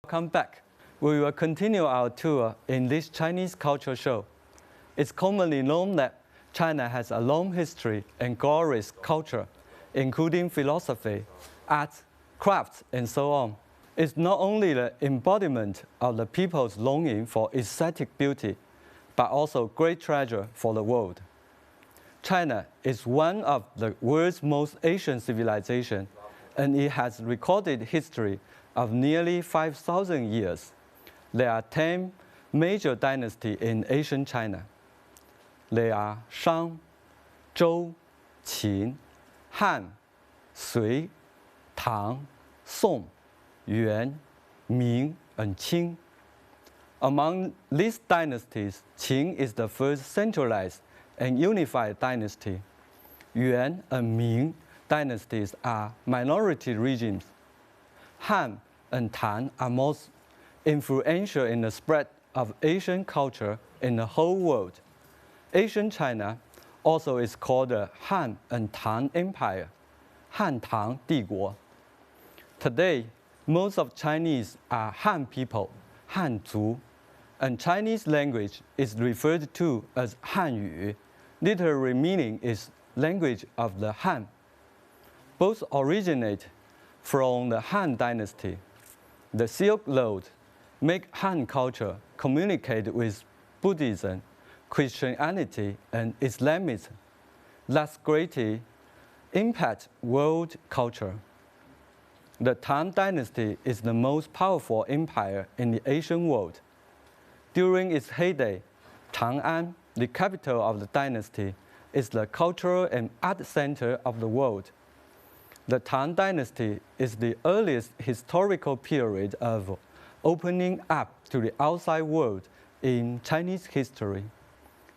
Welcome back. We will continue our tour in this Chinese culture show. It's commonly known that China has a long history and glorious culture, including philosophy, art, crafts, and so on. It's not only the embodiment of the people's longing for aesthetic beauty, but also great treasure for the world. China is one of the world's most ancient civilizations, and it has recorded history of nearly 5,000 years. There are 10 major dynasties in ancient China. They are Shang, Zhou, Qin, Han, Sui, Tang, Song, Yuan, Ming, and Qing. Among these dynasties, Qin is the first centralized and unified dynasty. Yuan and Ming dynasties are minority regimes. Han and Tang are most influential in the spread of Asian culture in the whole world. Ancient China also is called the Han and Tang Empire, Han-Tang 帝国. Today, most of Chinese are Han people, Hanzu, and Chinese language is referred to as Hanyu. Literary meaning is language of the Han. Both originate from the Han dynasty. The Silk Road make Han culture communicate with Buddhism, Christianity, and Islamism, thus greatly impact world culture. The Tang dynasty is the most powerful empire in the Asian world. During its heyday, Chang'an, the capital of the dynasty, is the cultural and art center of the world. The Tang dynasty is the earliest historical period of opening up to the outside world in Chinese history.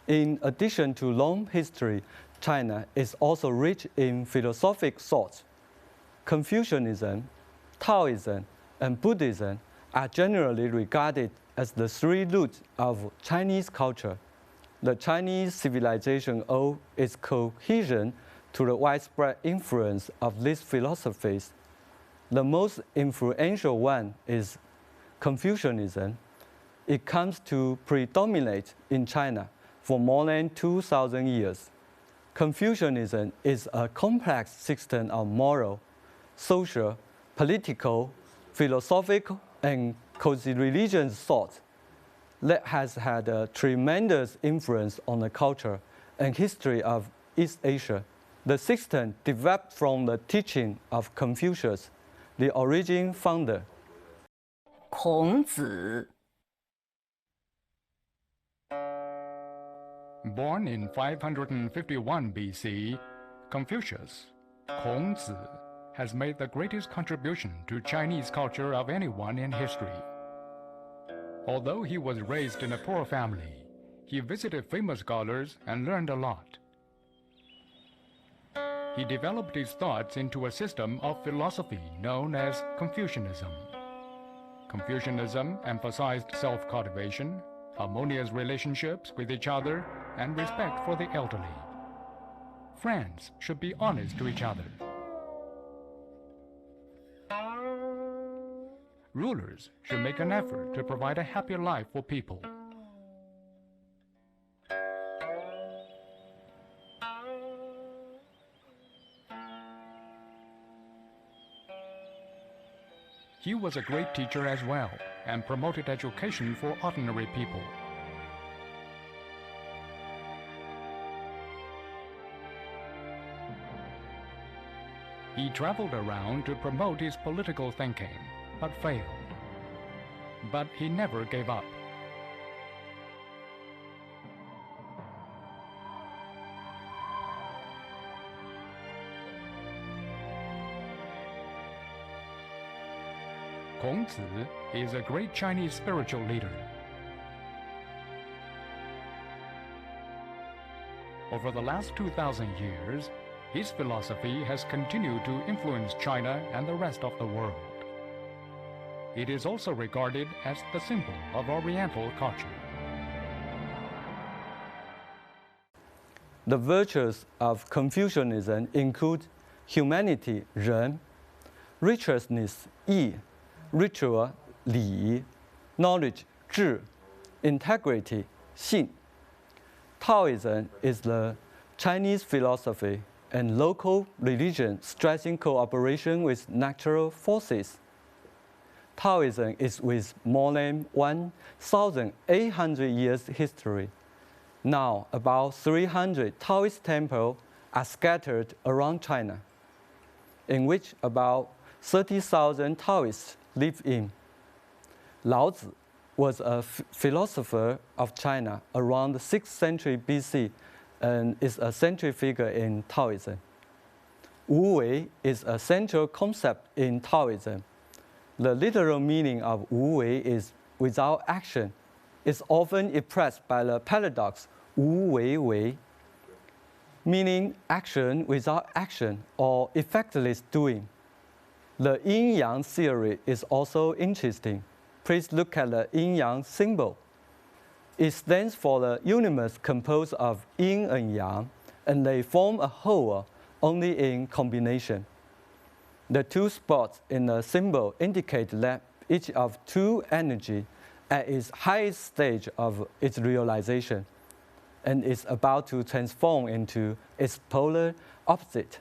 In addition to long history, China is also rich in philosophic thought. Confucianism, Taoism, and Buddhism are generally regarded as the three roots of Chinese culture. The Chinese civilization owes its cohesion to the widespread influence of these philosophies. The most influential one is Confucianism. It comes to predominate in China for more than 2,000 years. Confucianism is a complex system of moral, social, political, philosophical, and quasi-religious thought that has had a tremendous influence on the culture and history of East Asia. The system developed from the teaching of Confucius, the origin founder. 孔子 Born in 551 BC, Confucius, Kong Zi, has made the greatest contribution to Chinese culture of anyone in history. Although he was raised in a poor family, he visited famous scholars and learned a lot. He developed his thoughts into a system of philosophy known as Confucianism. Confucianism emphasized self-cultivation, harmonious relationships with each other, and respect for the elderly. Friends should be honest to each other. Rulers should make an effort to provide a happy life for people. He was a great teacher as well, and promoted education for ordinary people. He traveled around to promote his political thinking, but failed. But he never gave up. Kong Zi is a great Chinese spiritual leader. Over the last 2,000 years, his philosophy has continued to influence China and the rest of the world. It is also regarded as the symbol of Oriental culture. The virtues of Confucianism include humanity, 人, righteousness, 义, ritual, 理, knowledge, 智, integrity, 信. Taoism is the Chinese philosophy and local religion stressing cooperation with natural forces. Taoism is with more than 1,800 years history. Now, about 300 Taoist temples are scattered around China, in which about 30,000 Taoists live in. Laozi was a philosopher of China around the 6th century BC and is a central figure in Taoism. Wu Wei is a central concept in Taoism. The literal meaning of Wu Wei is without action. It's often expressed by the paradox Wu Wei Wei, meaning action without action or effectless doing. The yin-yang theory is also interesting. Please look at the yin-yang symbol. It stands for the universe composed of yin and yang, and they form a whole only in combination. The two spots in the symbol indicate that each of two energy at its highest stage of its realization and is about to transform into its polar opposite.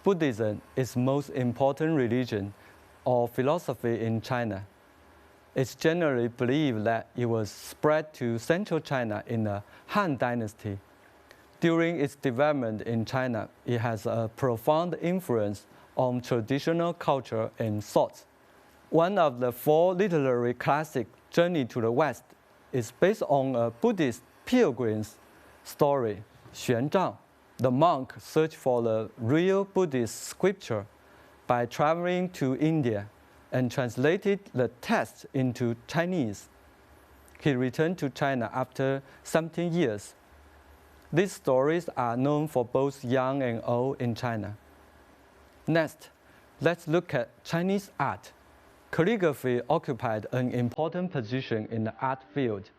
Buddhism is the most important religion or philosophy in China. It's generally believed that it was spread to central China in the Han Dynasty. During its development in China, it has a profound influence on traditional culture and thought. One of the 4 literary classics, Journey to the West, is based on a Buddhist pilgrim's story, Xuan Zhang. The monk searched for the real Buddhist scripture by traveling to India and translated the text into Chinese. He returned to China after 17 years. These stories are known for both young and old in China. Next, let's look at Chinese art. Calligraphy occupied an important position in the art field.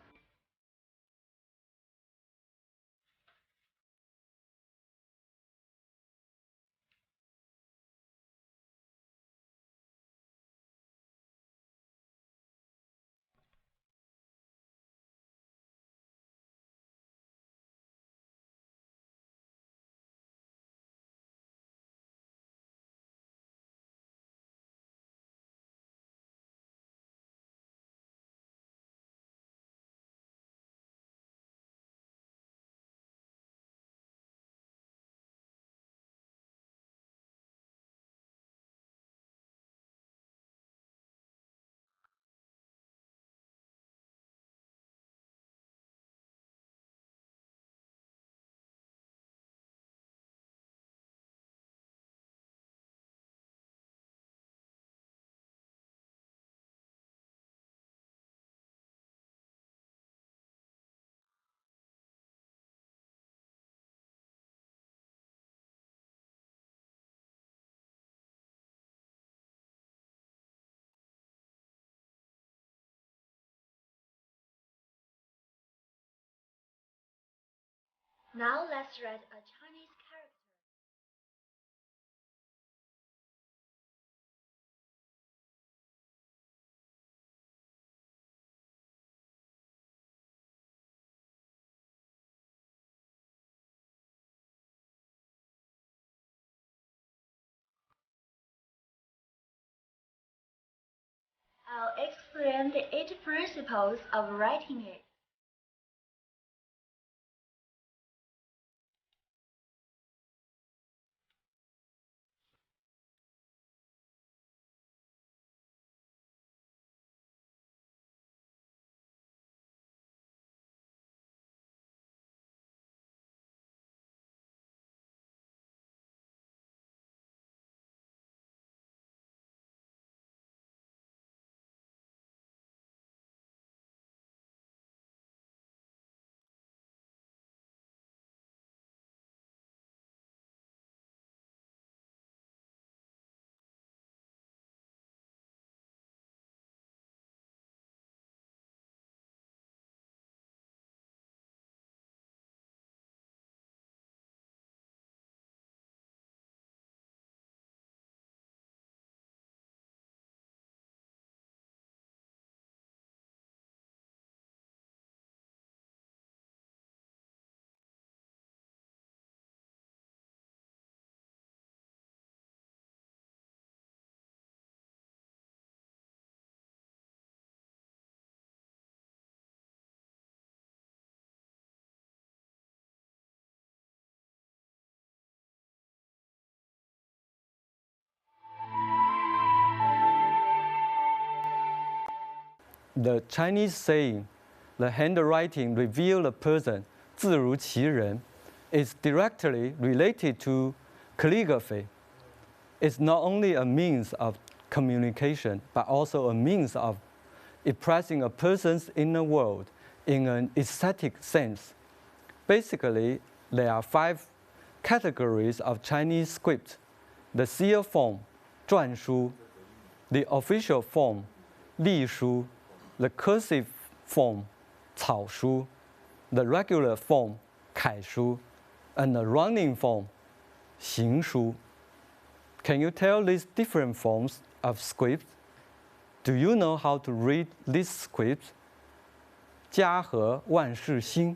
Now let's write a Chinese character. I'll explain the 8 principles of writing it. the Chinese saying, the handwriting reveals a person, 字如其人, is directly related to calligraphy. It's not only a means of communication, but also a means of expressing a person's inner world in an aesthetic sense. Basically, there are 5 categories of Chinese script: the seal form, 篆书, the official form, 隶书, the cursive form, 草书, the regular form, 楷书, and the running form, 行书. Can you tell these different forms of script? Do you know how to read this script? 家和万事兴.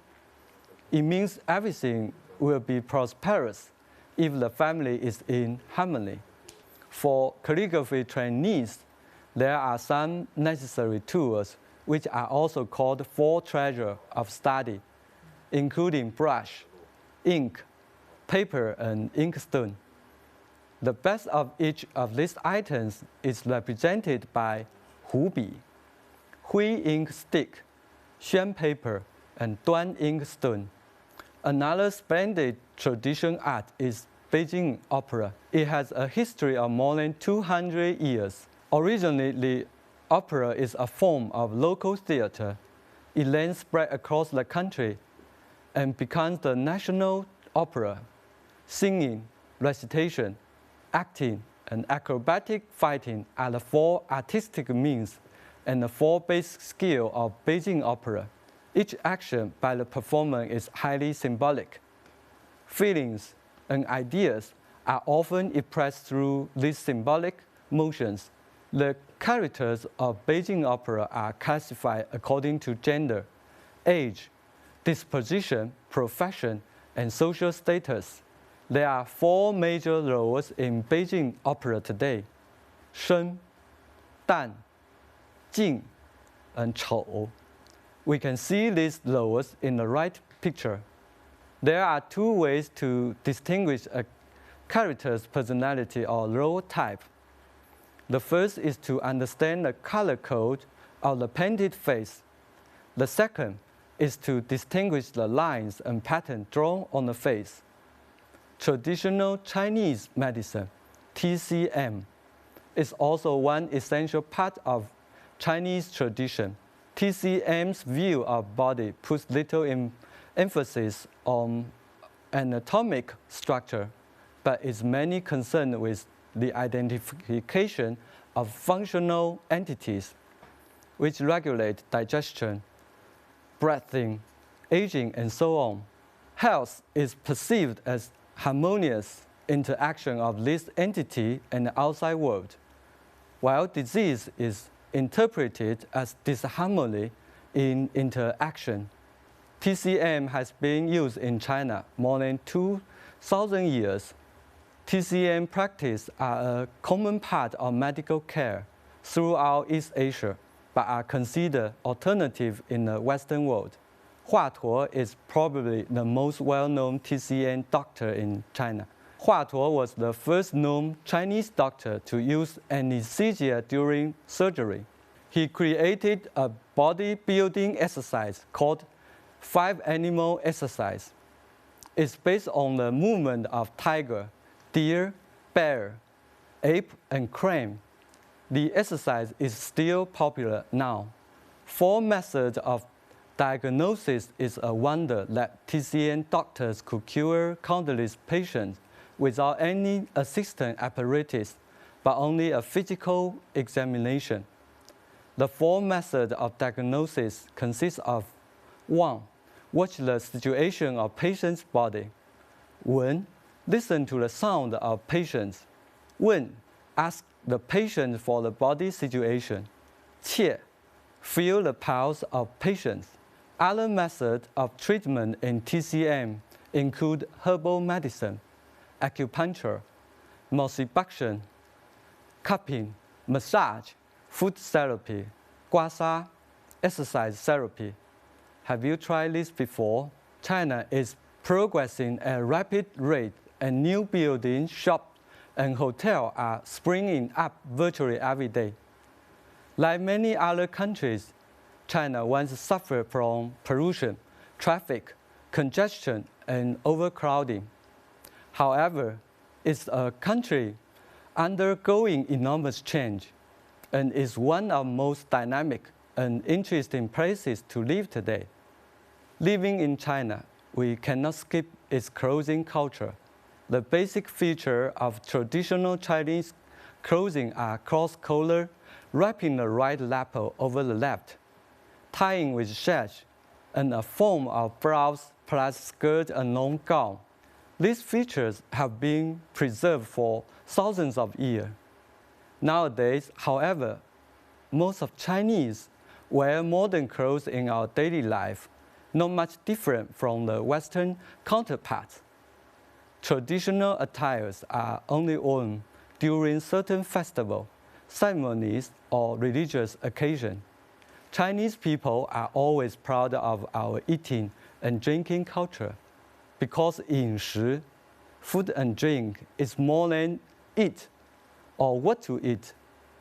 It means everything will be prosperous if the family is in harmony. For calligraphy trainees, there are some necessary tools which are also called 4 treasures of study, including brush, ink, paper, and inkstone. The best of each of these items is represented by 湖笔, Hui ink stick, 宣 paper, and Duan ink stone. Another splendid tradition art is Beijing opera. It has a history of more than 200 years. Originally, the opera is a form of local theater. It then spread across the country and becomes the national opera. Singing, recitation, acting, and acrobatic fighting are the 4 artistic means and the 4 basic skills of Beijing opera. Each action by the performer is highly symbolic. Feelings and ideas are often expressed through these symbolic motions. The characters of Beijing opera are classified according to gender, age, disposition, profession, and social status. There are 4 major roles in Beijing opera today: 生, 旦, 静, and 丑. We can see these roles in the right picture. There are 2 ways to distinguish a character's personality or role type. The first is to understand the color code of the painted face. The second is to distinguish the lines and patterns drawn on the face. Traditional Chinese medicine, TCM, is also one essential part of Chinese tradition. TCM's view of body puts little emphasis on anatomic structure, but is mainly concerned with the identification of functional entities, which regulate digestion, breathing, aging, and so on. Health is perceived as harmonious interaction of this entity and the outside world, while disease is interpreted as disharmony in interaction. TCM has been used in China more than 2,000 years. TCM practice are a common part of medical care throughout East Asia, but are considered alternative in the Western world. Hua Tuo is probably the most well-known TCM doctor in China. Hua Tuo was the first known Chinese doctor to use anesthesia during surgery. He created a bodybuilding exercise called 5 animal exercise. It's based on the movement of tiger, deer, bear, ape, and crane. The exercise is still popular now. 4 methods of diagnosis is a wonder that TCM doctors could cure countless patients without any assistant apparatus, but only a physical examination. The 4 methods of diagnosis consist of 1. Watch the situation of patient's body. 闻, listen to the sound of patients. 问, ask the patient for the body situation. 切, feel the pulse of patients. Other methods of treatment in TCM include herbal medicine, acupuncture, moxibuction, cupping, massage, food therapy, guasa, exercise therapy. Have you tried this before? China is progressing at a rapid rate, and new buildings, shops, and hotels are springing up virtually every day. Like many other countries, China once suffered from pollution, traffic, congestion, and overcrowding. However, it's a country undergoing enormous change and is one of the most dynamic and interesting places to live today. Living in China, we cannot skip its clothing culture. The basic feature of traditional Chinese clothing are cross-collar, wrapping the right lapel over the left, tying with sash, and a form of blouse plus skirt and long gown. These features have been preserved for thousands of years. Nowadays, however, most of Chinese wear modern clothes in our daily life, not much different from the Western counterparts. Traditional attires are only worn during certain festivals, ceremonies, or religious occasions. Chinese people are always proud of our eating and drinking culture because 饮食, food and drink, is more than eat or what to eat.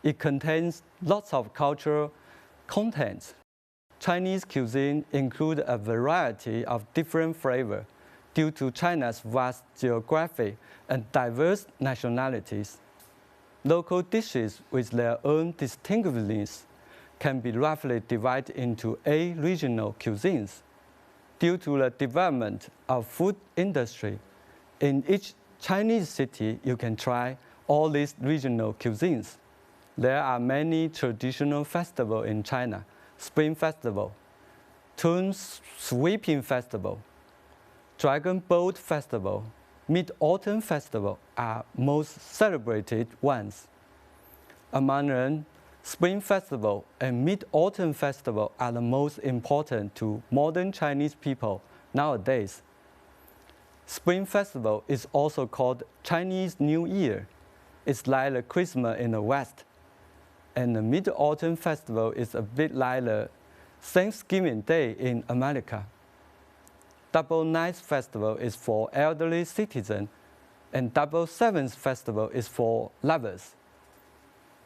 It contains lots of cultural content. Chinese cuisine includes a variety of different flavors due to China's vast geography and diverse nationalities. Local dishes with their own distinctiveness can be roughly divided into 8 regional cuisines. Due to the development of food industry, in each Chinese city you can try all these regional cuisines. There are many traditional festivals in China: Spring Festival, Tomb Sweeping Festival, Dragon Boat Festival, Mid-Autumn Festival are most celebrated ones. Among them, Spring Festival and Mid-Autumn Festival are the most important to modern Chinese people nowadays. Spring Festival is also called Chinese New Year. It's like the Christmas in the West. And the Mid-Autumn Festival is a bit like the Thanksgiving Day in America. Double Ninth Festival is for elderly citizens, and Double Seventh Festival is for lovers.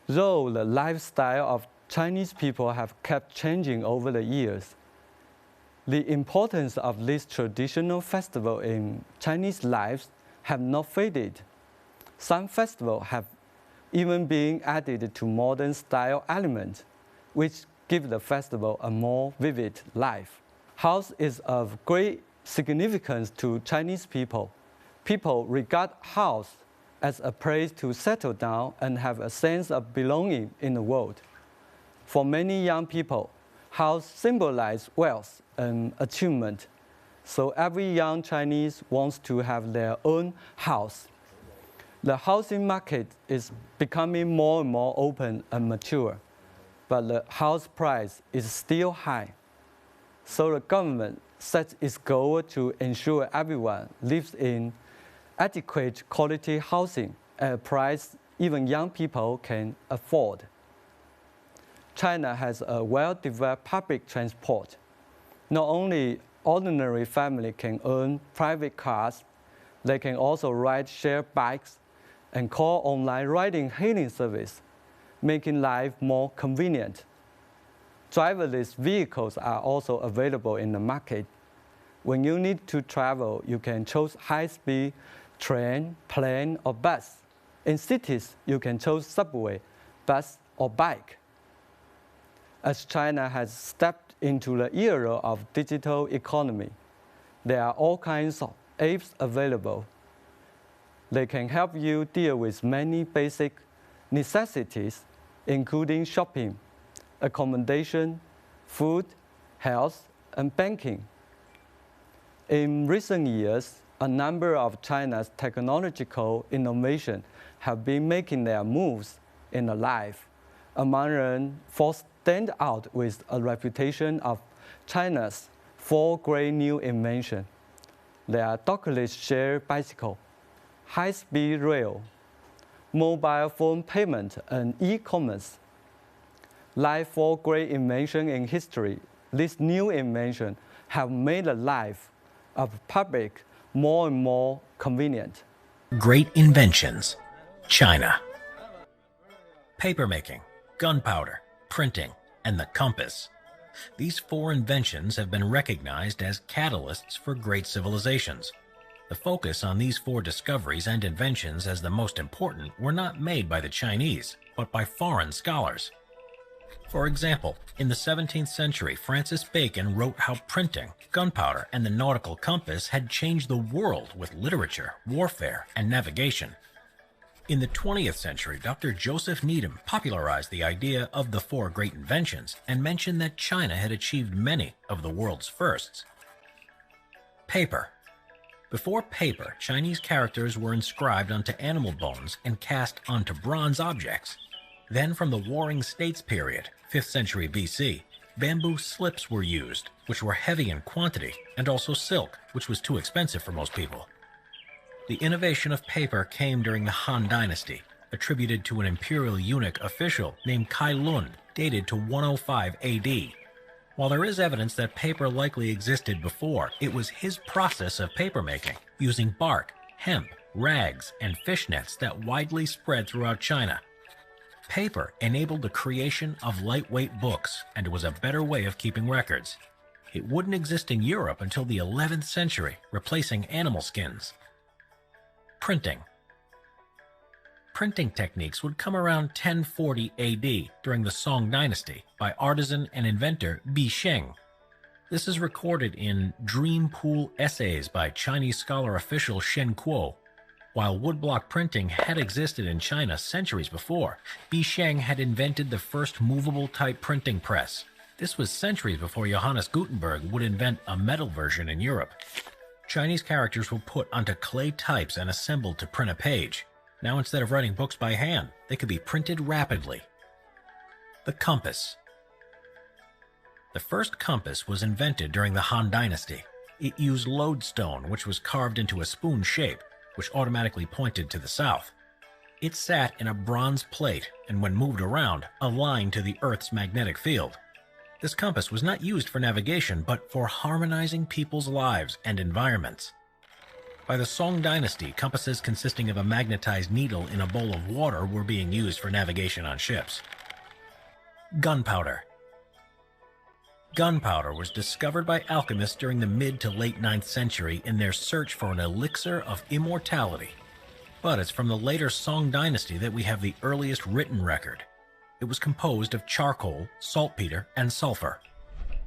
Though the lifestyle of Chinese people have kept changing over the years, the importance of this traditional festival in Chinese lives have not faded. Some festivals have even been added to modern style elements, which give the festival a more vivid life. House is of great significance to Chinese people. People regard house as a place to settle down and have a sense of belonging in the world. For many young people, house symbolizes wealth and achievement, so every young Chinese wants to have their own house. The housing market is becoming more and more open and mature, but the house price is still high. So the government sets its goal to ensure everyone lives in adequate quality housing at a price even young people can afford. China has a well-developed public transport. Not only ordinary families can own private cars, they can also ride share bikes and call online riding-hailing service, making life more convenient. Driverless vehicles are also available in the market. When you need to travel, you can choose high-speed train, plane, or bus. In cities, you can choose subway, bus, or bike. As China has stepped into the era of digital economy, there are all kinds of apps available. They can help you deal with many basic necessities, including shopping, accommodation, food, health, and banking. In recent years, a number of China's technological innovations have been making their moves in the life. Among them, four stand out with a reputation of China's 4 great new inventions. They are dockless shared bicycle, high-speed rail, mobile phone payment, and e-commerce. Like 4 great inventions in history, these new inventions have made the life of the public more and more convenient. Great inventions. China. Papermaking, gunpowder, printing, and the compass. These four inventions have been recognized as catalysts for great civilizations. The focus on these four discoveries and inventions as the most important were not made by the Chinese, but by foreign scholars. For example, in the 17th century, Francis Bacon wrote how printing, gunpowder, and the nautical compass had changed the world with literature, warfare, and navigation. In the 20th century, Dr. Joseph Needham popularized the idea of the four great inventions and mentioned that China had achieved many of the world's firsts. Paper. Before paper, Chinese characters were inscribed onto animal bones and cast onto bronze objects. Then from the Warring States period, 5th century BC, bamboo slips were used, which were heavy in quantity, and also silk, which was too expensive for most people. The innovation of paper came during the Han Dynasty, attributed to an imperial eunuch official named Kai Lun, dated to 105 AD. While there is evidence that paper likely existed before, it was his process of papermaking, using bark, hemp, rags, and fishnets that widely spread throughout China. Paper enabled the creation of lightweight books, and it was a better way of keeping records. It wouldn't exist in Europe until the 11th century, replacing animal skins. Printing. Printing techniques would come around 1040 AD during the Song Dynasty by artisan and inventor Bi Sheng. This is recorded in Dream Pool Essays by Chinese scholar official Shen Kuo. While woodblock printing had existed in China centuries before, Bi Sheng had invented the first movable type printing press. This was centuries before Johannes Gutenberg would invent a metal version in Europe. Chinese characters were put onto clay types and assembled to print a page. Now instead of writing books by hand, they could be printed rapidly. The compass. The first compass was invented during the Han Dynasty. It used lodestone, which was carved into a spoon shape, which automatically pointed to the south. It sat in a bronze plate and when moved around, aligned to the Earth's magnetic field. This compass was not used for navigation, but for harmonizing people's lives and environments. By the Song Dynasty, compasses consisting of a magnetized needle in a bowl of water were being used for navigation on ships. Gunpowder. Gunpowder was discovered by alchemists during the mid to late 9th century in their search for an elixir of immortality. But it's from the later Song Dynasty that we have the earliest written record. It was composed of charcoal, saltpeter, and sulfur.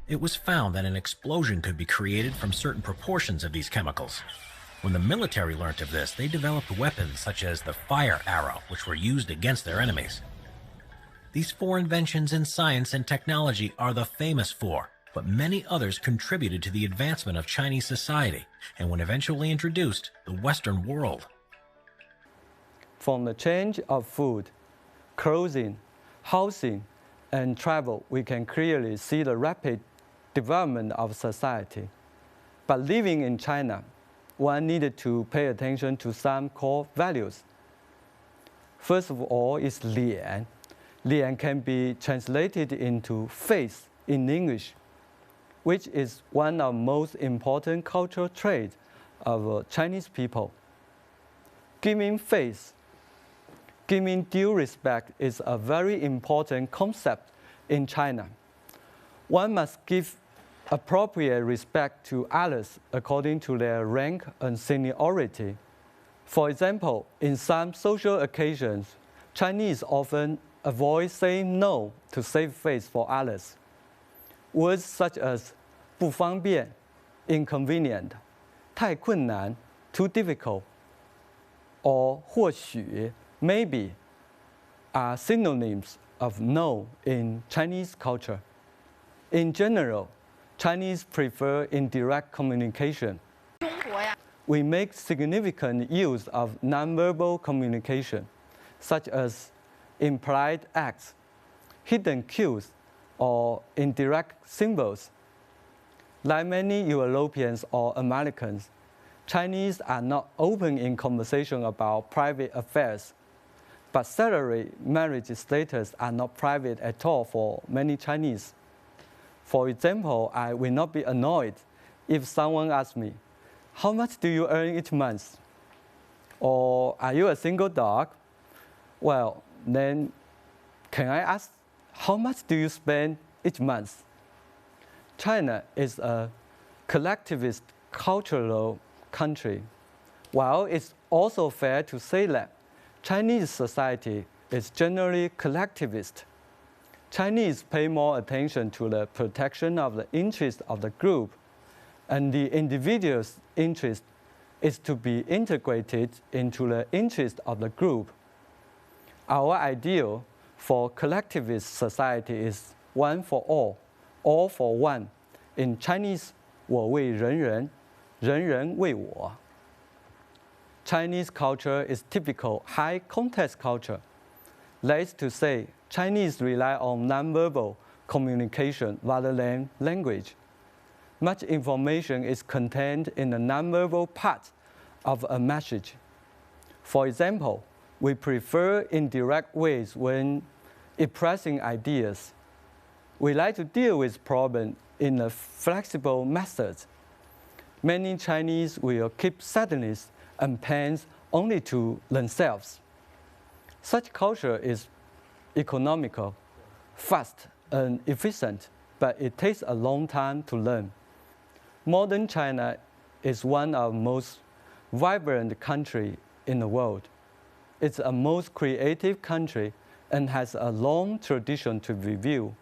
It was found that an explosion could be created from certain proportions of these chemicals. When the military learnt of this, they developed weapons such as the fire arrow, which were used against their enemies. These four inventions in science and technology are the famous four, but many others contributed to the advancement of Chinese society and when eventually introduced the Western world. From the change of food, clothing, housing, and travel, we can clearly see the rapid development of society. But living in China, one needed to pay attention to some core values. First of all is lian. Lian can be translated into face in English, which is one of the most important cultural traits of Chinese people. Giving face, giving due respect is a very important concept in China. One must give appropriate respect to others according to their rank and seniority. For example, in some social occasions, Chinese often avoid saying no to save face for others. Words such as 不方便, inconvenient, 太困难, too difficult, or 或许, maybe, are synonyms of no in Chinese culture. In general, Chinese prefer indirect communication. We make significant use of nonverbal communication, such as implied acts, hidden cues, or indirect symbols. Like many Europeans or Americans, Chinese are not open in conversation about private affairs, but salary, marriage status are not private at all for many Chinese. For example, I will not be annoyed if someone asks me, how much do you earn each month? Or are you a single dog? Well, then can I ask, how much do you spend each month? China is a collectivist cultural country, while it's also fair to say that Chinese society is generally collectivist. Chinese pay more attention to the protection of the interest of the group, and the individual's interest is to be integrated into the interest of the group. Our ideal for collectivist society is one for all for one. In Chinese, 我为人人，人人为我. Chinese culture is typical high context culture. That is to say, Chinese rely on nonverbal communication rather than language. Much information is contained in the nonverbal part of a message. For example, we prefer indirect ways when expressing ideas. We like to deal with problems in a flexible method. Many Chinese will keep sadness and pain only to themselves. Such culture is economical, fast, and efficient, but it takes a long time to learn. Modern China is one of the most vibrant countries in the world. It's a most creative country and has a long tradition to review.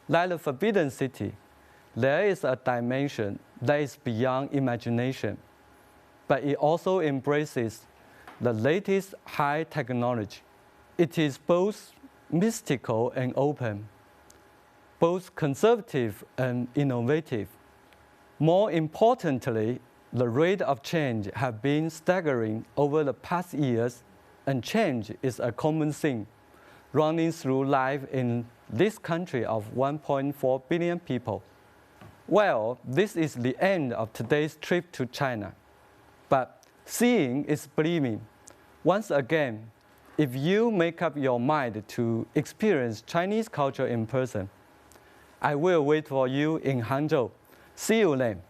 Like the Forbidden City, there is a dimension that is beyond imagination, but it also embraces the latest high technology. It is both mystical and open, both conservative and innovative. More importantly, the rate of change has been staggering over the past years, and change is a common thing running through life in this country of 1.4 billion people. Well, this is the end of today's trip to China. But seeing is believing. Once again, if you make up your mind to experience Chinese culture in person, I will wait for you in Hangzhou. See you then.